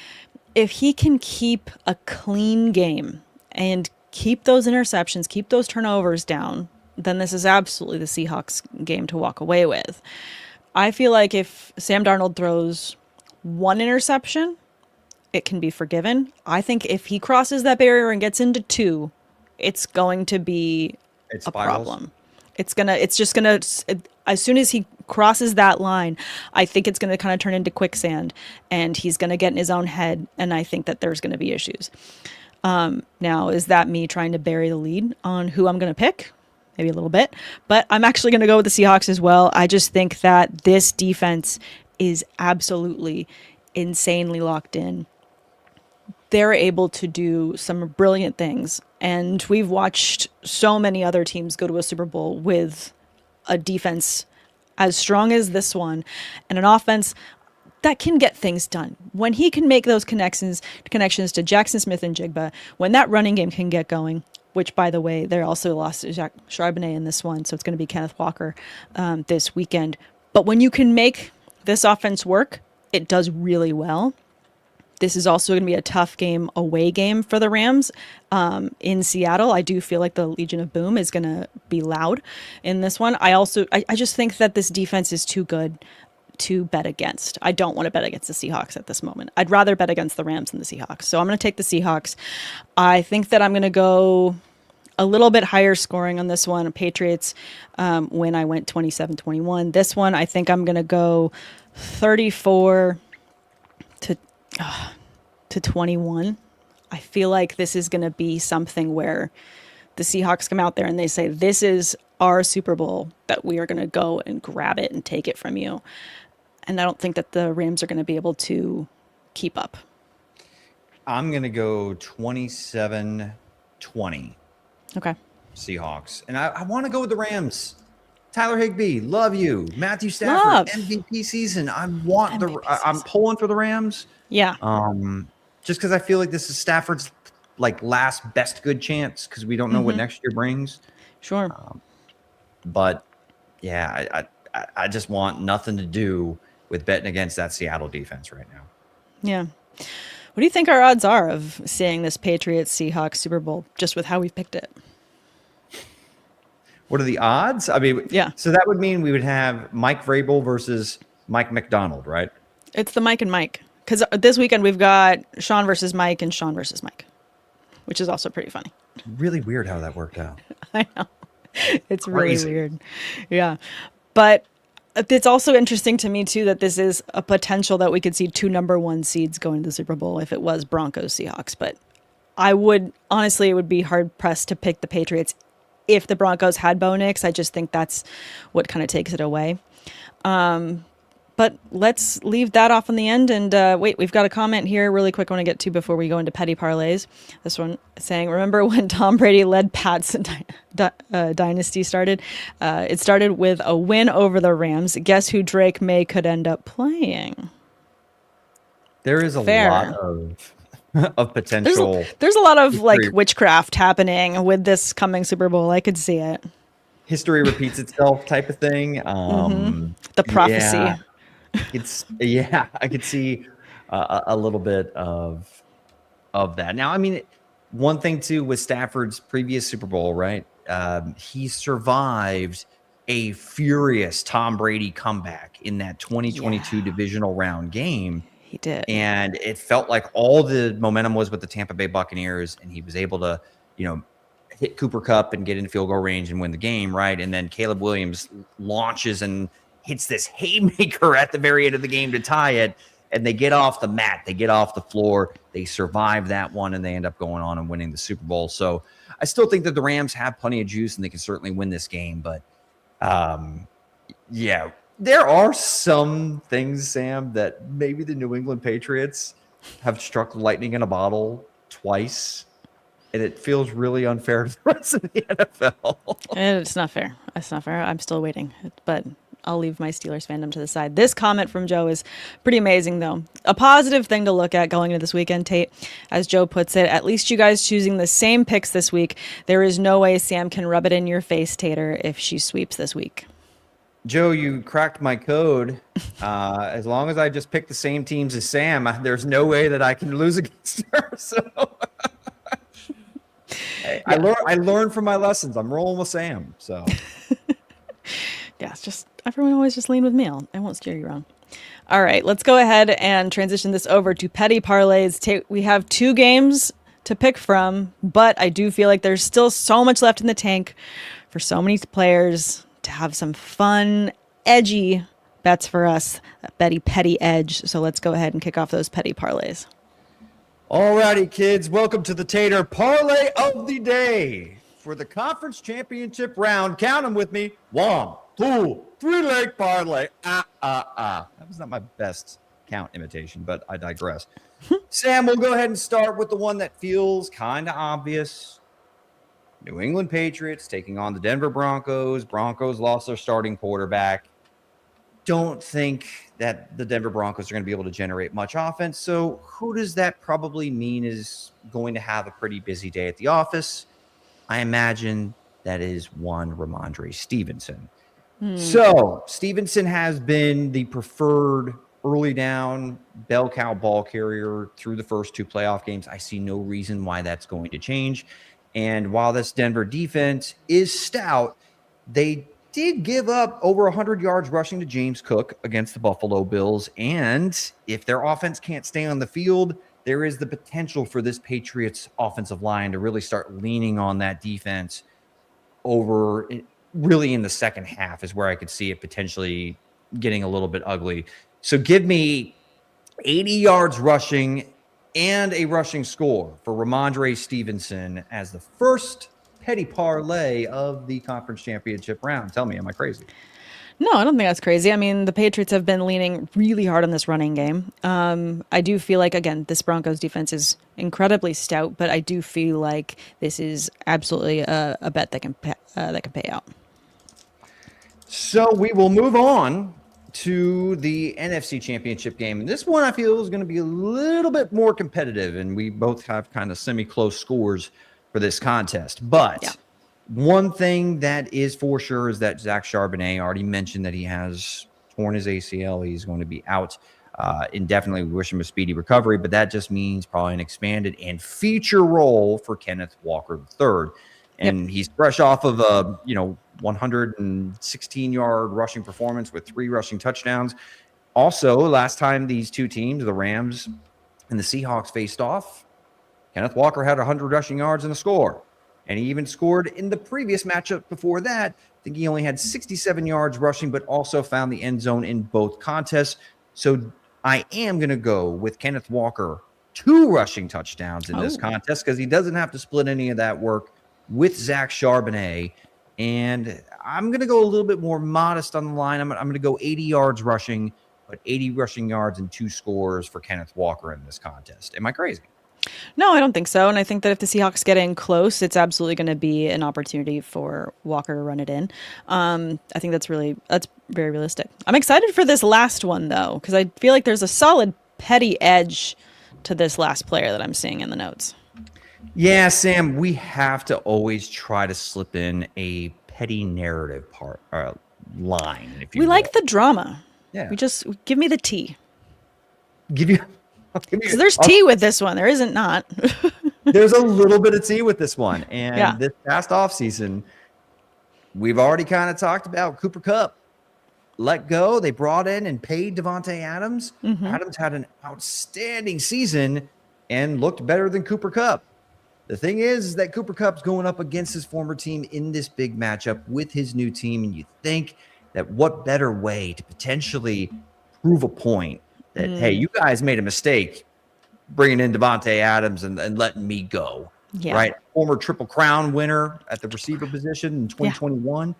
if he can keep a clean game and keep those interceptions, keep those turnovers down, then this is absolutely the Seahawks game to walk away with. I feel like if Sam Darnold throws 1 interception, it can be forgiven. I think if he crosses that barrier and gets into 2, it's going to be a problem. It's just gonna, as soon as he crosses that line, I think it's going to kind of turn into quicksand, and he's going to get in his own head, and I think that there's going to be issues. Now, is that me trying to bury the lead on who I'm going to pick? Maybe a little bit, but I'm actually going to go with the Seahawks as well. I just think that this defense is absolutely insanely locked in. They're able to do some brilliant things, and we've watched so many other teams go to a Super Bowl with a defense as strong as this one and an offense that can get things done. When he can make those connections to Jackson Smith and Jigba, when that running game can get going, which, by the way, they also lost Zach Charbonnet in this one, so it's going to be Kenneth Walker this weekend. But when you can make this offense work, it does really well. This is also going to be a tough away game for the Rams in Seattle. I do feel like the Legion of Boom is going to be loud in this one. I just think that this defense is too good to bet against. I don't want to bet against the Seahawks at this moment. I'd rather bet against the Rams than the Seahawks. So I'm going to take the Seahawks. I think that I'm going to go a little bit higher scoring on this one. Patriots when I went 27-21. This one, I think I'm going to go 34 to 21. I feel like this is going to be something where the Seahawks come out there and they say, this is our Super Bowl, that we are going to go and grab it and take it from you. And I don't think that the Rams are going to be able to keep up. I'm going to go 27-20. Okay. Seahawks. And I want to go with the Rams. Tyler Higbee, love you. Matthew Stafford, MVP season. I'm pulling for the Rams. Yeah. Just because I feel like this is Stafford's like last best good chance, because we don't know what next year brings. Sure. But yeah, I just want nothing to do with betting against that Seattle defense right now. Yeah. What do you think our odds are of seeing this Patriots Seahawks Super Bowl, just with how we've picked it? What are the odds? I mean, yeah. So that would mean we would have Mike Vrabel versus Mike McDonald, right? It's the Mike and Mike. Because this weekend we've got Sean versus Mike and Sean versus Mike, which is also pretty funny. Really weird how that worked out. I know. It's crazy. Really weird. Yeah. But it's also interesting to me, too, that this is a potential that we could see 2 number 1 seeds going to the Super Bowl if it was Broncos Seahawks. But honestly, it would be hard pressed to pick the Patriots if the Broncos had Bo Nix. I just think that's what kind of takes it away. But let's leave that off in the end. And wait, we've got a comment here really quick I want to get to before we go into petty parlays. This one saying, remember when Tom Brady led Pat's dynasty started? It started with a win over the Rams. Guess who Drake May could end up playing? There is a lot of potential. There's a lot of like witchcraft happening with this coming Super Bowl. I could see it. History repeats itself type of thing. The prophecy. Yeah, I could see a little bit of that. Now, I mean, one thing too with Stafford's previous Super Bowl, right? He survived a furious Tom Brady comeback in that 2022 divisional round game. He did. And it felt like all the momentum was with the Tampa Bay Buccaneers, and he was able to, hit Cooper Kupp and get into field goal range and win the game, right? And then Caleb Williams launches and hits this haymaker at the very end of the game to tie it, and they get off the mat, they get off the floor, they survive that one, and they end up going on and winning the Super Bowl. So I still think that the Rams have plenty of juice and they can certainly win this game. But yeah, there are some things, Sam, that maybe the New England Patriots have struck lightning in a bottle twice, and it feels really unfair to the rest of the NFL. It's not fair. It's not fair. I'm still waiting, but I'll leave my Steelers fandom to the side. This comment from Joe is pretty amazing, though. A positive thing to look at going into this weekend, Tate. As Joe puts it, at least you guys choosing the same picks this week. There is no way Sam can rub it in your face, Tater, if she sweeps this week. Joe, you cracked my code. As long as I just pick the same teams as Sam, there's no way that I can lose against her. So I learned from my lessons. I'm rolling with Sam. So yeah, it's just everyone always just lean with me. I won't steer you wrong. All right, let's go ahead and transition this over to petty parlays. We have 2 games to pick from, but I do feel like there's still so much left in the tank for so many players to have some fun, edgy bets for us. That petty edge. So let's go ahead and kick off those petty parlays. All righty, kids. Welcome to the Tater Parlay of the Day. For the conference championship round, count them with me. 1, 2, 3-leg parlay. That was not my best count imitation, but I digress. Sam, we'll go ahead and start with the one that feels kind of obvious. New England Patriots taking on the Denver Broncos. Broncos lost their starting quarterback. Don't think that the Denver Broncos are going to be able to generate much offense. So who does that probably mean is going to have a pretty busy day at the office? I imagine that is one Ramondre Stevenson. So Stevenson has been the preferred early down bell cow ball carrier through the first 2 playoff games. I see no reason why that's going to change. And while this Denver defense is stout, they did give up over 100 yards rushing to James Cook against the Buffalo Bills. And if their offense can't stay on the field, there is the potential for this Patriots offensive line to really start leaning on that defense over really in the second half is where I could see it potentially getting a little bit ugly. So give me 80 yards rushing and a rushing score for Ramondre Stevenson as the first petty parlay of the conference championship round. Tell me, am I crazy? No, I don't think that's crazy. I mean, the Patriots have been leaning really hard on this running game. I do feel like, again, this Broncos defense is incredibly stout, but I do feel like this is absolutely a bet that can pay out. So we will move on to the NFC Championship game. And this one I feel is going to be a little bit more competitive, and we both have kind of semi-close scores for this contest. But one thing that is for sure is that Zach Charbonnet already mentioned that he has torn his ACL. He's going to be out indefinitely. We wish him a speedy recovery, but that just means probably an expanded and feature role for Kenneth Walker III. And he's fresh off of a 116-yard rushing performance with 3 rushing touchdowns. Also, last time these two teams, the Rams and the Seahawks, faced off, Kenneth Walker had 100 rushing yards and a score. And he even scored in the previous matchup before that. I think he only had 67 yards rushing, but also found the end zone in both contests. So I am going to go with Kenneth Walker, 2 rushing touchdowns in this contest because he doesn't have to split any of that work with Zach Charbonnet. And I'm going to go a little bit more modest on the line. I'm going to go 80 yards rushing, but 80 rushing yards and 2 scores for Kenneth Walker in this contest. Am I crazy? No, I don't think so. And I think that if the Seahawks get in close, it's absolutely going to be an opportunity for Walker to run it in. I think that's very realistic. I'm excited for this last one, though, because I feel like there's a solid petty edge to this last player that I'm seeing in the notes. Yeah, Sam, we have to always try to slip in a petty narrative line. If you will. Like the drama. Yeah. Give me the tea. Because there's tea with this one. There isn't not. There's a little bit of tea with this one. And this past offseason, we've already kind of talked about Cooper Kupp. Let go. They brought in and paid Davante Adams. Mm-hmm. Adams had an outstanding season and looked better than Cooper Kupp. The thing is that Cooper Kupp's going up against his former team in this big matchup with his new team. And you think that what better way to potentially prove a point that, hey, you guys made a mistake bringing in Davante Adams and letting me go, right? Former Triple Crown winner at the receiver position in 2021. Yeah.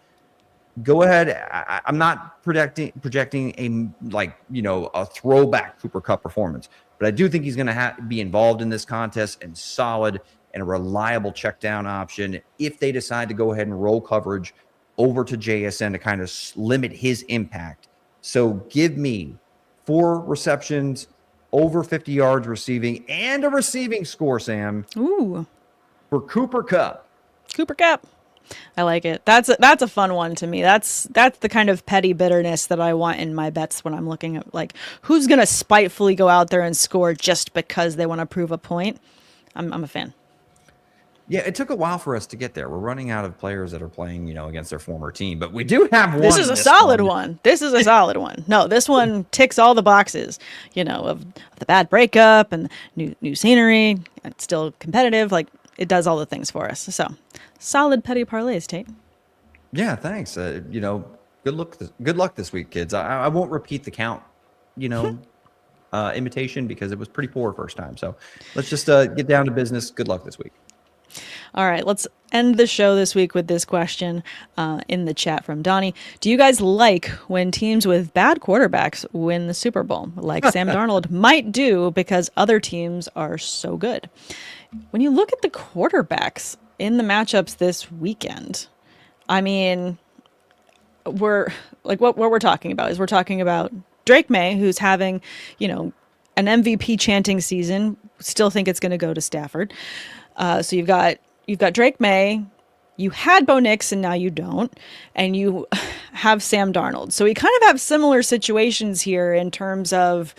Go ahead. I'm not projecting a throwback Cooper Kupp performance, but I do think he's going to be involved in this contest and solid and a reliable check down option if they decide to go ahead and roll coverage over to JSN to kind of limit his impact. So give me 4 receptions, over 50 yards receiving, and a receiving score, Sam. Ooh. For Cooper Kupp. Cooper Kupp. I like it. That's a fun one to me. That's the kind of petty bitterness that I want in my bets when I'm looking at, like, who's going to spitefully go out there and score just because they want to prove a point. I'm a fan. Yeah, it took a while for us to get there. We're running out of players that are playing, against their former team, but we do have one. This is a solid one. This is a solid one. No, this one ticks all the boxes, of the bad breakup and new scenery. It's still competitive. Like, it does all the things for us. So, solid petty parlays, Tate. Yeah, thanks. Good luck this week, kids. I won't repeat the count, imitation because it was pretty poor first time. So, let's just get down to business. Good luck this week. All right, let's end the show this week with this question in the chat from Donnie. Do you guys like when teams with bad quarterbacks win the Super Bowl, like Sam Darnold might do because other teams are so good? When you look at the quarterbacks in the matchups this weekend, I mean, what we're talking about is we're talking about Drake May, who's having, an MVP chanting season. Still think it's going to go to Stafford. So you've got Drake May, you had Bo Nix and now you don't, and you have Sam Darnold. So we kind of have similar situations here in terms of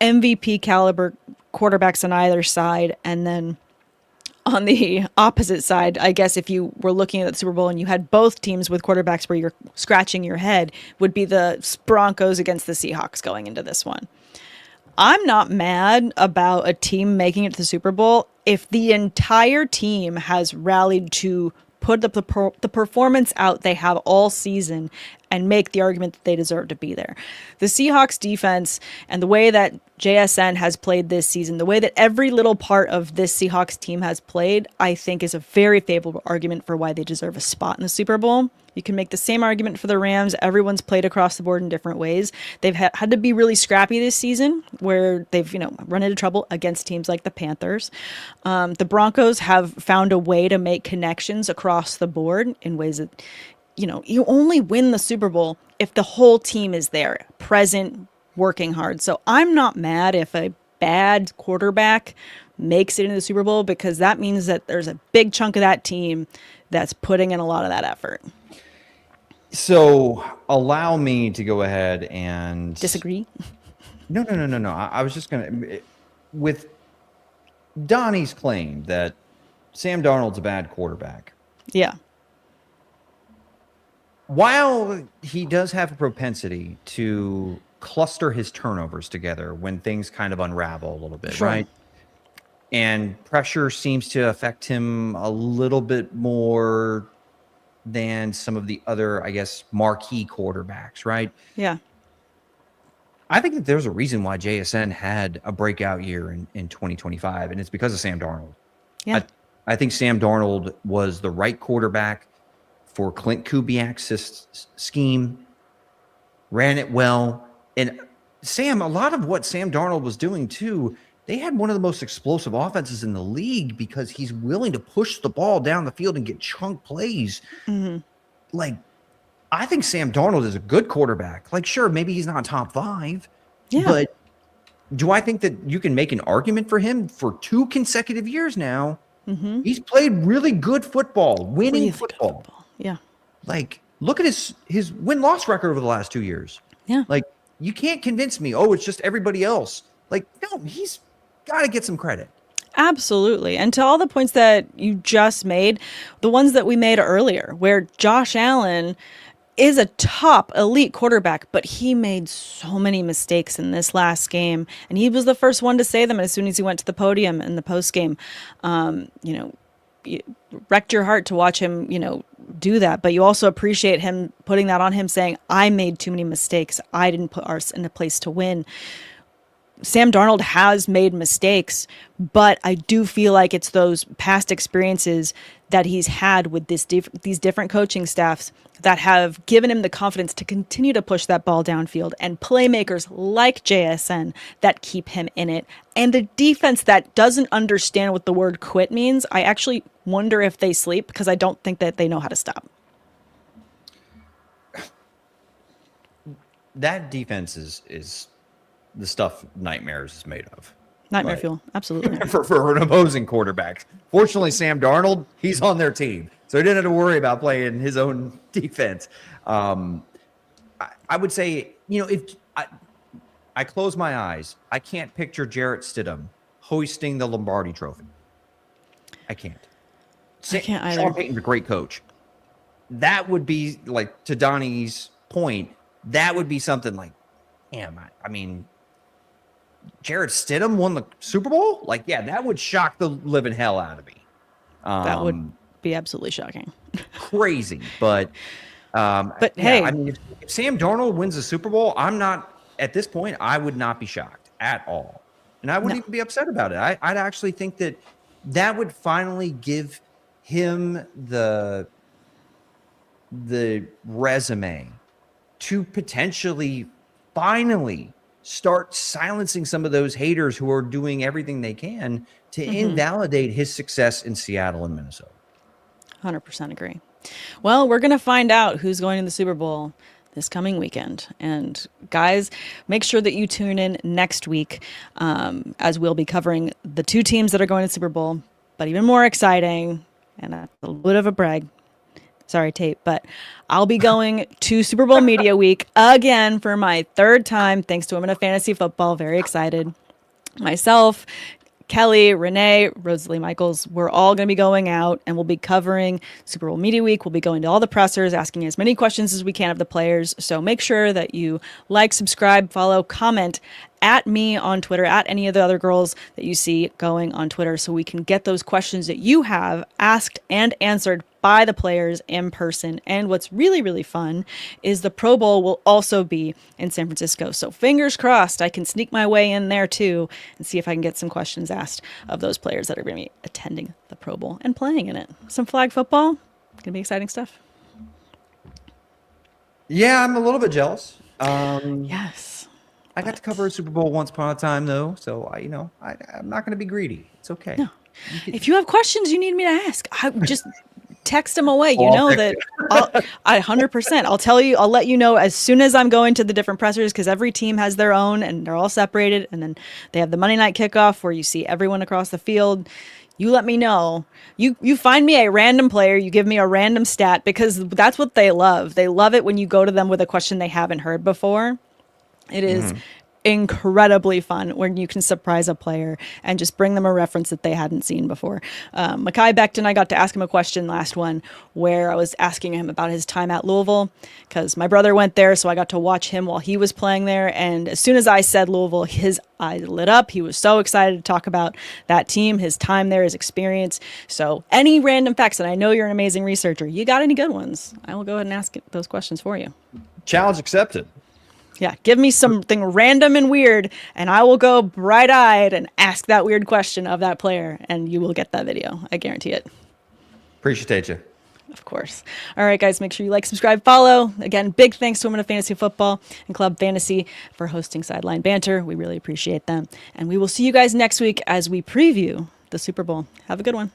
MVP caliber quarterbacks on either side. And then on the opposite side, I guess if you were looking at the Super Bowl and you had both teams with quarterbacks where you're scratching your head, would be the Broncos against the Seahawks going into this one. I'm not mad about a team making it to the Super Bowl if the entire team has rallied to put up the performance out they have all season and make the argument that they deserve to be there. The Seahawks defense and the way that JSN has played this season, the way that every little part of this Seahawks team has played, I think is a very favorable argument for why they deserve a spot in the Super Bowl. You can make the same argument for the Rams. Everyone's played across the board in different ways. They've had to be really scrappy this season where they've, run into trouble against teams like the Panthers. The Broncos have found a way to make connections across the board in ways that, you only win the Super Bowl if the whole team is there, present, working hard. So I'm not mad if a bad quarterback makes it into the Super Bowl because that means that there's a big chunk of that team that's putting in a lot of that effort. So allow me to go ahead and disagree. No. I was just going to, with Donnie's claim that Sam Darnold's a bad quarterback. Yeah. While he does have a propensity to cluster his turnovers together when things kind of unravel a little bit, sure. Right? And pressure seems to affect him a little bit more than some of the other, I guess, marquee quarterbacks, right? Yeah. I think that there's a reason why JSN had a breakout year in 2025, and it's because of Sam Darnold. Yeah. I think Sam Darnold was the right quarterback for Clint Kubiak's scheme, ran it well. And Sam, a lot of what Sam Darnold was doing too, they had one of the most explosive offenses in the league because he's willing to push the ball down the field and get chunk plays. Mm-hmm. Like, I think Sam Darnold is a good quarterback. Like, sure, maybe he's not top 5, but do I think that you can make an argument for him for 2 consecutive years now? Mm-hmm. He's played really good football, winning really football. Yeah. Like, look at his win-loss record over the last 2 years. Yeah. Like, you can't convince me, it's just everybody else. Like, no, he's got to get some credit. Absolutely. And to all the points that you just made, the ones that we made earlier, where Josh Allen is a top elite quarterback, but he made so many mistakes in this last game. And he was the first one to say them as soon as he went to the podium in the post game. It wrecked your heart to watch him, do that. But you also appreciate him putting that on him, saying, I made too many mistakes. I didn't put ours in a place to win. Sam Darnold has made mistakes, but I do feel like it's those past experiences that he's had with these different coaching staffs that have given him the confidence to continue to push that ball downfield, and playmakers like JSN that keep him in it, and a defense that doesn't understand what the word quit means. I actually wonder if they sleep because I don't think that they know how to stop. That defense is the stuff nightmares is made of. Nightmare fuel, absolutely. for an opposing quarterback. Fortunately, Sam Darnold, he's on their team, so he didn't have to worry about playing his own defense. I would say, if I close my eyes, I can't picture Jarrett Stidham hoisting the Lombardi Trophy. I can't. I can't either. Sean Payton's a great coach. That would be, like, to Donnie's point, that would be something like, damn, I mean, Jarrett Stidham won the Super Bowl? Like, yeah, that would shock the living hell out of me. That would be absolutely shocking. Crazy. But hey, I mean, if Sam Darnold wins the Super Bowl, at this point, I would not be shocked at all. And I wouldn't even be upset about it. I'd actually think that would finally give him the resume to potentially finally start silencing some of those haters who are doing everything they can to invalidate his success in Seattle and Minnesota. 100% agree. Well, we're going to find out who's going to the Super Bowl this coming weekend. And guys, make sure that you tune in next week as we'll be covering the 2 teams that are going to the Super Bowl. But even more exciting, and a little bit of a brag, sorry, Tate, but I'll be going to Super Bowl Media Week again for my 3rd time, thanks to Women of Fantasy Football. Very excited. Myself, Kelly, Renee, Rosalie Michaels, we're all going to be going out and we'll be covering Super Bowl Media Week. We'll be going to all the pressers, asking as many questions as we can of the players. So make sure that you like, subscribe, follow, comment, at me on Twitter, at any of the other girls that you see going on Twitter, so we can get those questions that you have asked and answered by the players in person. And what's really, really fun is the Pro Bowl will also be in San Francisco. So fingers crossed I can sneak my way in there too and see if I can get some questions asked of those players that are going to be attending the Pro Bowl and playing in it. Some flag football. Going to be exciting stuff. Yeah, I'm a little bit jealous. Yes. I got to cover a Super Bowl once upon a time, though. So, I'm not going to be greedy. It's okay. No. If you have questions you need me to ask, I just text them away. You I'll know text that I 100%. I'll let you know as soon as I'm going to the different pressers, because every team has their own and they're all separated. And then they have the Monday night kickoff where you see everyone across the field. You let me know. You find me a random player. You give me a random stat, because that's what they love. They love it when you go to them with a question they haven't heard before. It is incredibly fun when you can surprise a player and just bring them a reference that they hadn't seen before. Mekhi Becton, I got to ask him a question last one where I was asking him about his time at Louisville, because my brother went there, so I got to watch him while he was playing there. And as soon as I said Louisville, his eyes lit up. He was so excited to talk about that team, his time there, his experience. So any random facts, and I know you're an amazing researcher, you got any good ones, I will go ahead and ask those questions for you. Challenge accepted. Yeah, give me something random and weird, and I will go bright-eyed and ask that weird question of that player, and you will get that video. I guarantee it. Appreciate you. Of course. All right, guys, make sure you like, subscribe, follow. Again, big thanks to Women of Fantasy Football and Club Fantasy for hosting Sideline Banter. We really appreciate them. And we will see you guys next week as we preview the Super Bowl. Have a good one.